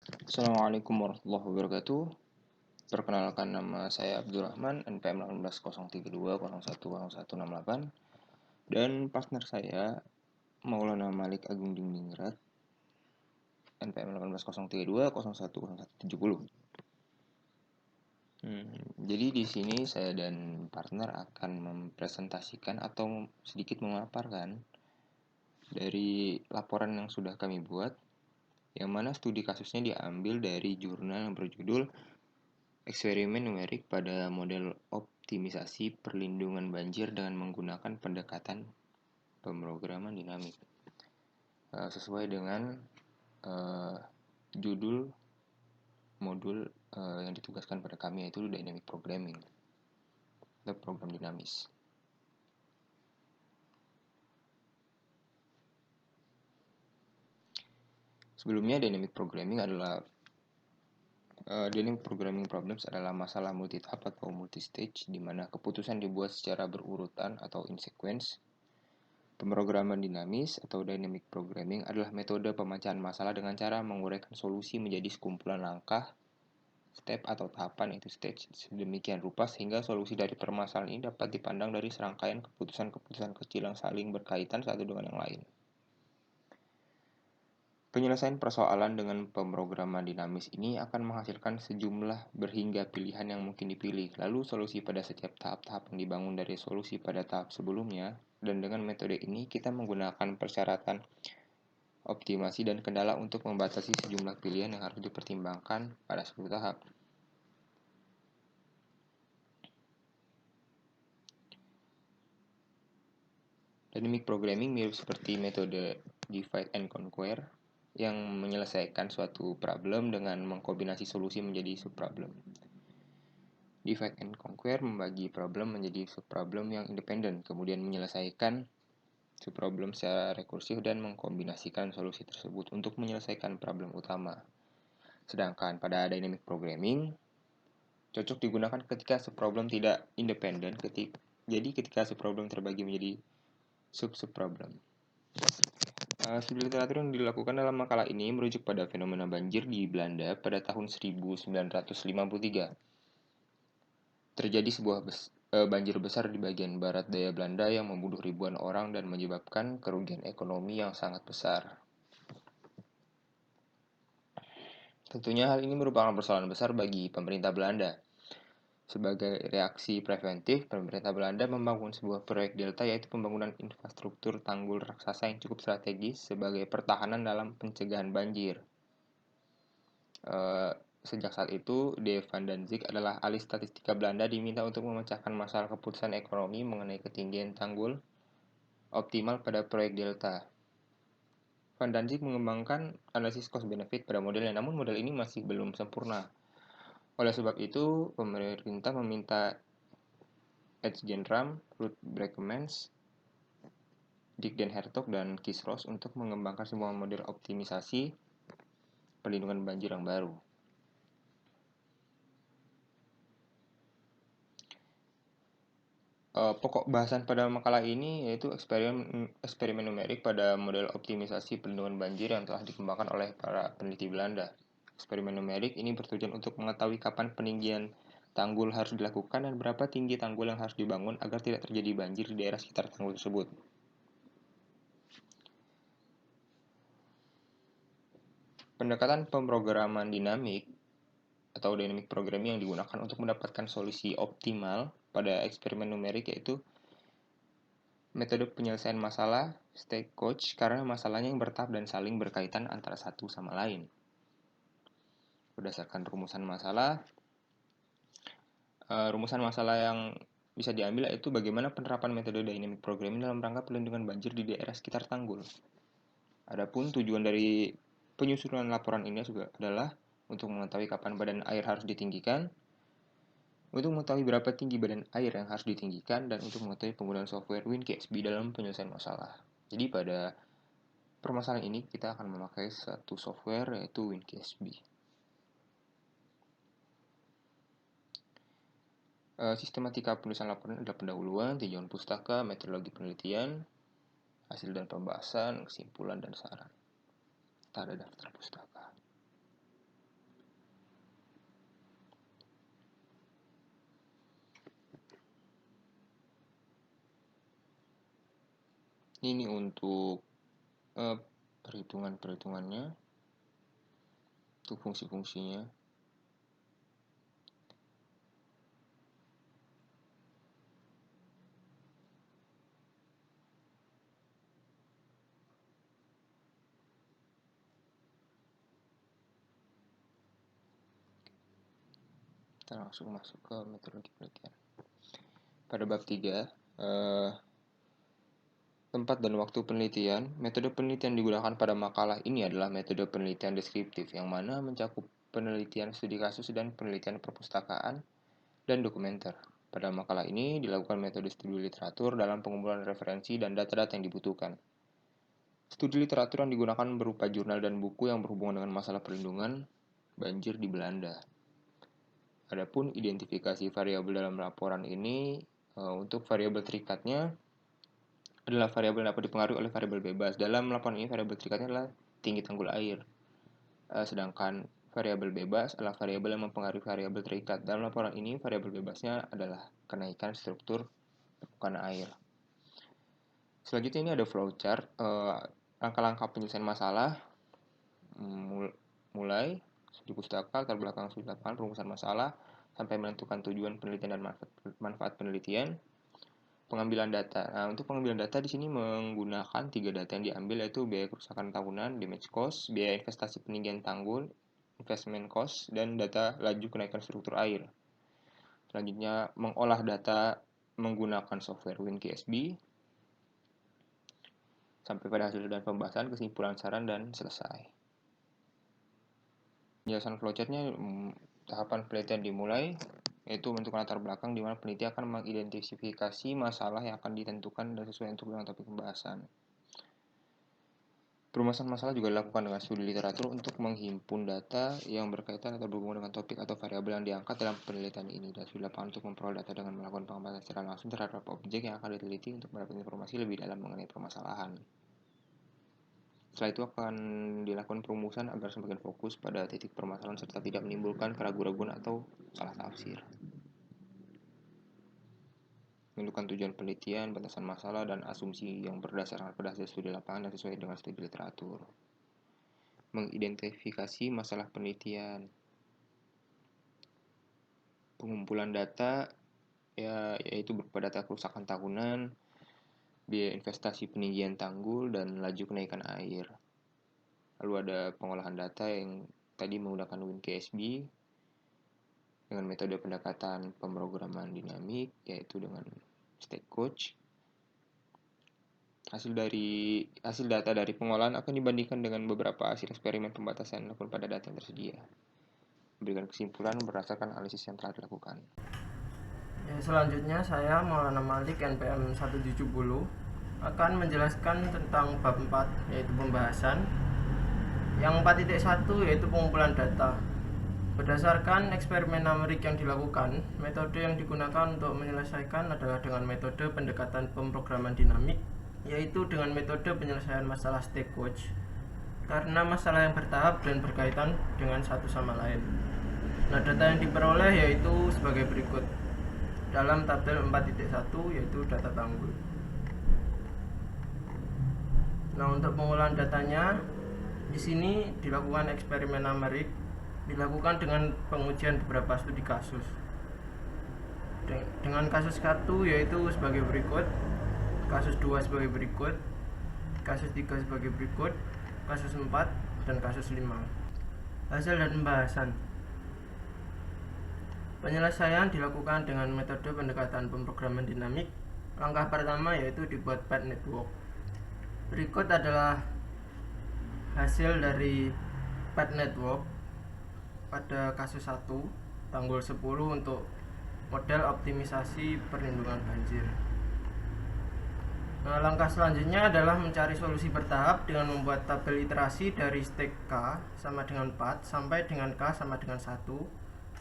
Assalamualaikum warahmatullahi wabarakatuh. Perkenalkan, nama saya Abdurrahman, NPM 18032010168, dan partner saya Maulana Malik Agung Diningrat, NPM 18032010170. Jadi di sini saya dan partner akan mempresentasikan atau sedikit memaparkan dari laporan yang sudah kami buat, yang mana studi kasusnya diambil dari jurnal yang berjudul Eksperimen numerik pada model optimisasi perlindungan banjir dengan menggunakan pendekatan pemrograman dinamik. Sesuai dengan uh, judul modul yang ditugaskan pada kami, yaitu Dynamic Programming atau program dinamis. Sebelumnya, Dynamic Programming Problems adalah masalah multitahap atau multistage, di mana keputusan dibuat secara berurutan atau in sequence. Pemrograman dinamis atau dynamic programming adalah metode pemecahan masalah dengan cara menguraikan solusi menjadi sekumpulan langkah, step atau tahapan, itu stage, sedemikian rupa sehingga solusi dari permasalahan ini dapat dipandang dari serangkaian keputusan-keputusan kecil yang saling berkaitan satu dengan yang lain. Penyelesaian persoalan dengan pemrograman dinamis ini akan menghasilkan sejumlah berhingga pilihan yang mungkin dipilih, lalu solusi pada setiap tahap-tahap yang dibangun dari solusi pada tahap sebelumnya, dan dengan metode ini kita menggunakan persyaratan optimasi dan kendala untuk membatasi sejumlah pilihan yang harus dipertimbangkan pada suatu tahap. Dynamic programming mirip seperti metode divide and conquer yang menyelesaikan suatu problem dengan mengkombinasi solusi menjadi subproblem. Divide and conquer membagi problem menjadi subproblem yang independen, kemudian menyelesaikan subproblem secara rekursif dan mengkombinasikan solusi tersebut untuk menyelesaikan problem utama. Sedangkan pada dynamic programming, cocok digunakan ketika subproblem tidak independen, jadi ketika subproblem terbagi menjadi sub-subproblem. Studi literatur yang dilakukan dalam makalah ini merujuk pada fenomena banjir di Belanda pada tahun 1953. Terjadi sebuah banjir besar di bagian barat daya Belanda yang membunuh ribuan orang dan menyebabkan kerugian ekonomi yang sangat besar. Tentunya hal ini merupakan persoalan besar bagi pemerintah Belanda. Sebagai reaksi preventif, pemerintah Belanda membangun sebuah proyek Delta, yaitu pembangunan infrastruktur tanggul raksasa yang cukup strategis sebagai pertahanan dalam pencegahan banjir. Sejak saat itu, De Van Danzig adalah ahli statistika Belanda diminta untuk memecahkan masalah keputusan ekonomi mengenai ketinggian tanggul optimal pada proyek Delta. Van Danzig mengembangkan analisis cost-benefit pada modelnya, namun model ini masih belum sempurna. Oleh sebab itu, pemerintah meminta Jan-Ram, Ruud Brekelmans, Dick den Hertog, dan Kees Roos untuk mengembangkan sebuah model optimisasi perlindungan banjir yang baru. Pokok bahasan pada makalah ini yaitu eksperimen numerik pada model optimisasi perlindungan banjir yang telah dikembangkan oleh para peneliti Belanda. Eksperimen numerik ini bertujuan untuk mengetahui kapan peninggian tanggul harus dilakukan dan berapa tinggi tanggul yang harus dibangun agar tidak terjadi banjir di daerah sekitar tanggul tersebut. Pendekatan pemrograman dinamik atau dynamic programming yang digunakan untuk mendapatkan solusi optimal pada eksperimen numerik yaitu metode penyelesaian masalah stagecoach, karena masalahnya yang bertahap dan saling berkaitan antara satu sama lain. Berdasarkan rumusan masalah yang bisa diambil yaitu bagaimana penerapan metode dynamic programming dalam rangka perlindungan banjir di daerah sekitar tanggul. Adapun tujuan dari penyusunan laporan ini juga adalah untuk mengetahui kapan badan air harus ditinggikan, untuk mengetahui berapa tinggi badan air yang harus ditinggikan, dan untuk mengetahui penggunaan software WinKSB dalam penyelesaian masalah. Jadi pada permasalahan ini kita akan memakai satu software yaitu WinKSB. Sistematika penulisan laporan adalah pendahuluan, tinjauan pustaka, metodologi penelitian, hasil dan pembahasan, kesimpulan, dan saran. Tanda daftar pustaka. Ini untuk perhitungannya, untuk fungsi-fungsinya. Kita langsung masuk ke metodologi penelitian. Pada bab 3, tempat dan waktu penelitian. Metode penelitian digunakan pada makalah ini adalah metode penelitian deskriptif, yang mana mencakup penelitian studi kasus dan penelitian perpustakaan dan dokumenter. Pada makalah ini dilakukan metode studi literatur dalam pengumpulan referensi dan data-data yang dibutuhkan. Studi literatur yang digunakan berupa jurnal dan buku yang berhubungan dengan masalah perlindungan banjir di Belanda. Adapun identifikasi variabel dalam laporan ini, untuk variabel terikatnya adalah variabel yang dapat dipengaruhi oleh variabel bebas. Dalam laporan ini variabel terikatnya adalah tinggi tanggul air. Sedangkan variabel bebas adalah variabel yang mempengaruhi variabel terikat. Dalam laporan ini variabel bebasnya adalah kenaikan struktur permukaan air. Selanjutnya ini ada flowchart, langkah-langkah penyelesaian masalah, mulai di pustaka, latar belakang studi lapangan, perumusan masalah, sampai menentukan tujuan penelitian dan manfaat penelitian. Pengambilan data. Nah, untuk pengambilan data di sini menggunakan 3 data yang diambil, yaitu biaya kerusakan tahunan, damage cost, biaya investasi peninggian tanggul, investment cost, dan data laju kenaikan struktur air. Selanjutnya, mengolah data menggunakan software WinKSB, sampai pada hasil dan pembahasan, kesimpulan, saran, dan selesai. Penjelasan flowchartnya, tahapan penelitian dimulai, yaitu menentukan latar belakang di mana peneliti akan mengidentifikasi masalah yang akan ditentukan dan sesuai untuk dengan topik pembahasan. Perumusan masalah juga dilakukan dengan studi literatur untuk menghimpun data yang berkaitan atau berhubungan dengan topik atau variabel yang diangkat dalam penelitian ini, dan studi lapangan untuk memperoleh data dengan melakukan pengamatan secara langsung terhadap objek yang akan diteliti untuk mendapatkan informasi lebih dalam mengenai permasalahan. Setelah itu akan dilakukan perumusan agar semakin fokus pada titik permasalahan serta tidak menimbulkan keraguan-keraguan atau salah tafsir. Menentukan tujuan penelitian, batasan masalah, dan asumsi yang berdasarkan pada hasil studi lapangan dan sesuai dengan studi literatur. Mengidentifikasi masalah penelitian. Pengumpulan data, yaitu berupa data kerusakan tahunan, biaya investasi peninggian tanggul, dan laju kenaikan air. Lalu ada pengolahan data yang tadi menggunakan WinKSB dengan metode pendekatan pemrograman dinamik, yaitu dengan StackCoach. Hasil data dari pengolahan akan dibandingkan dengan beberapa hasil eksperimen pembatasan yang dilakukan pada data yang tersedia, memberikan kesimpulan berdasarkan analisis yang telah dilakukan. Selanjutnya saya Maulana Malik NPM 170 akan menjelaskan tentang bab 4, yaitu pembahasan. Yang 4.1 yaitu pengumpulan data. Berdasarkan eksperimen numerik yang dilakukan, metode yang digunakan untuk menyelesaikan adalah dengan metode pendekatan pemrograman dinamik, yaitu dengan metode penyelesaian masalah StackCoach, karena masalah yang bertahap dan berkaitan dengan satu sama lain. Nah, data yang diperoleh yaitu sebagai berikut. Dalam tabel 4.1 yaitu data tanggul. Nah, untuk pengolahan datanya di sini dilakukan eksperimen numerik, dilakukan dengan pengujian beberapa studi kasus. Dengan kasus 1 yaitu sebagai berikut, kasus 2 sebagai berikut, kasus 3 sebagai berikut, kasus 4, dan kasus 5. Hasil dan pembahasan. Penyelesaian dilakukan dengan metode pendekatan pemrograman dinamik. Langkah pertama yaitu dibuat pad network. Berikut adalah hasil dari pad network pada kasus 1, tanggul 10 untuk model optimisasi perlindungan banjir. Nah, langkah selanjutnya adalah mencari solusi bertahap dengan membuat tabel iterasi dari stek K sama dengan 4 sampai dengan K sama dengan 1,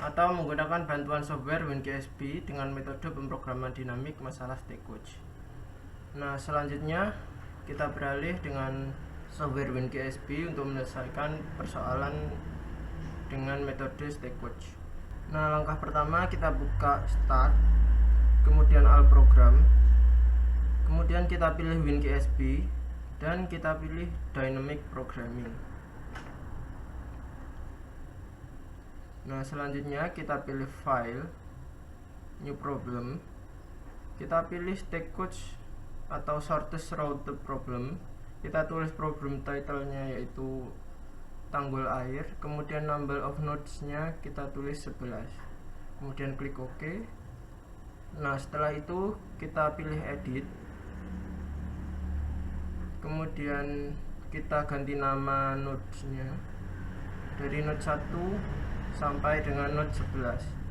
atau menggunakan bantuan software WinKSB dengan metode pemrograman dinamik masalah StackCoach. Nah, selanjutnya kita beralih dengan software WinKSB untuk menyelesaikan persoalan dengan metode StackCoach. Nah, langkah pertama kita buka Start, kemudian All Program, Kemudian kita pilih WinKSP dan kita pilih Dynamic Programming. Nah, selanjutnya kita pilih File, New Problem. Kita pilih Stack Coach atau Shortest Route to Problem. Kita tulis problem title-nya yaitu tanggul air, kemudian number of nodes-nya kita tulis 11. Kemudian klik OK. Nah, setelah itu kita pilih Edit. Kemudian kita ganti nama nodes-nya dari node 1 sampai dengan node 11.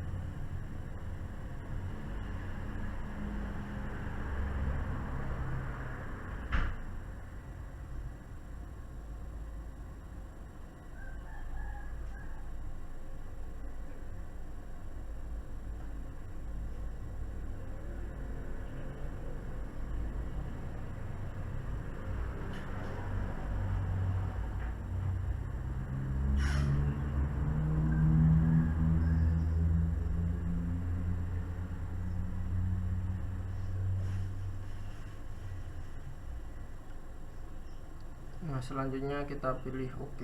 Nah, selanjutnya kita pilih OK.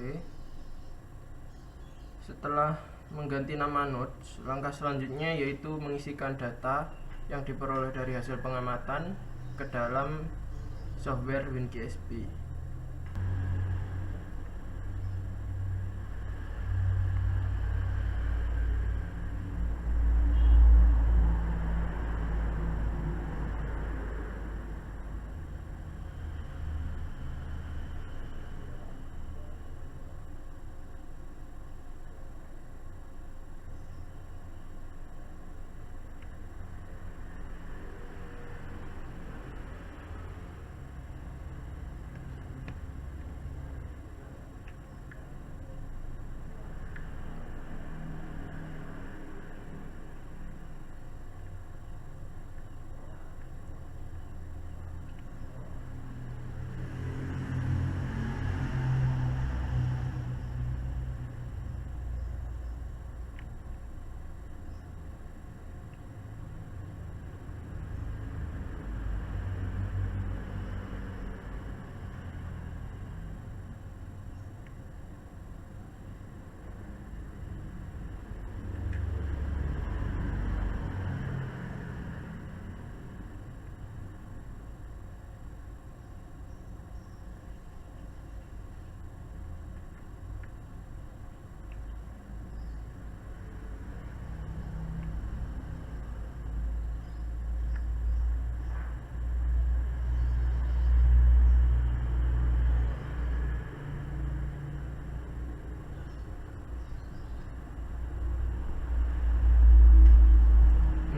Setelah mengganti nama nodes, langkah selanjutnya yaitu mengisikan data yang diperoleh dari hasil pengamatan ke dalam software WinKSP.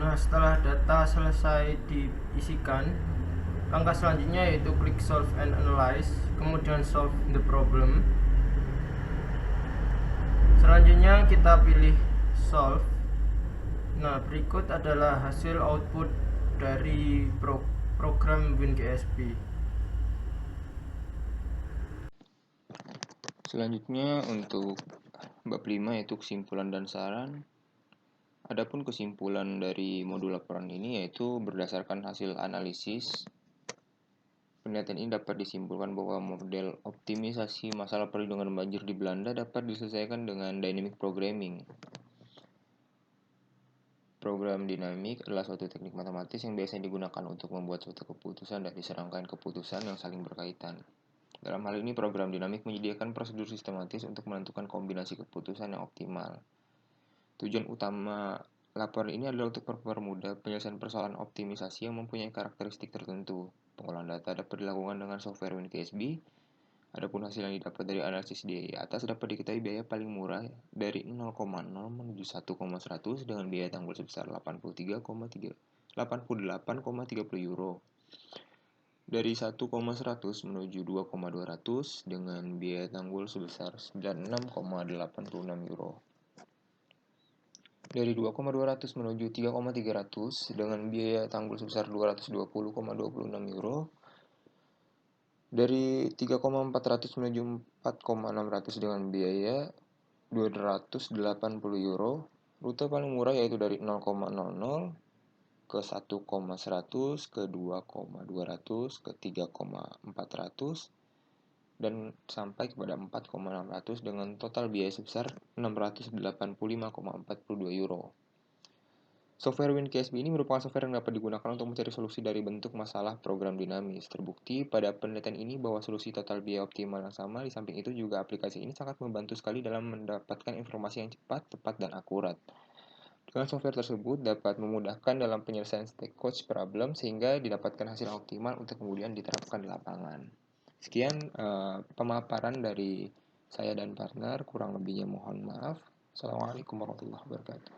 Nah, setelah data selesai diisikan, langkah selanjutnya yaitu klik Solve and Analyze, kemudian Solve the Problem. Selanjutnya kita pilih Solve. Nah, berikut adalah hasil output dari program WinKSP. Selanjutnya untuk bab 5 yaitu kesimpulan dan saran. Adapun kesimpulan dari modul laporan ini yaitu berdasarkan hasil analisis, penelitian ini dapat disimpulkan bahwa model optimisasi masalah perlindungan banjir di Belanda dapat diselesaikan dengan dynamic programming. Program dinamik adalah suatu teknik matematis yang biasanya digunakan untuk membuat suatu keputusan dari serangkaian keputusan yang saling berkaitan. Dalam hal ini, program dinamik menyediakan prosedur sistematis untuk menentukan kombinasi keputusan yang optimal. Tujuan utama laporan ini adalah untuk mempermudah penyelesaian persoalan optimisasi yang mempunyai karakteristik tertentu. Pengolahan data dapat dilakukan dengan software WinKSP. Adapun hasil yang didapat dari analisis di atas dapat diketahui biaya paling murah dari 0,0 menuju 1,100 dengan biaya tanggul sebesar 88,30 euro. Dari 1,100 menuju 2,200 dengan biaya tanggul sebesar 96,86 euro. Dari 2,200 menuju 3,300 dengan biaya tanggul sebesar 220,26 euro. Dari 3,400 menuju 4,600 dengan biaya 280 euro. Rute paling murah yaitu dari 0,00 ke 1,100, ke 2,200, ke 3,400, dan sampai kepada 4,600 dengan total biaya sebesar 685,42 euro. Software WinKSB ini merupakan software yang dapat digunakan untuk mencari solusi dari bentuk masalah program dinamis. Terbukti pada penelitian ini bahwa solusi total biaya optimal yang sama. Di samping itu juga aplikasi ini sangat membantu sekali dalam mendapatkan informasi yang cepat, tepat, dan akurat. Dengan software tersebut dapat memudahkan dalam penyelesaian stakeholder problem sehingga didapatkan hasil optimal untuk kemudian diterapkan di lapangan. Sekian pemaparan dari saya dan partner, kurang lebihnya mohon maaf. Assalamualaikum warahmatullahi wabarakatuh.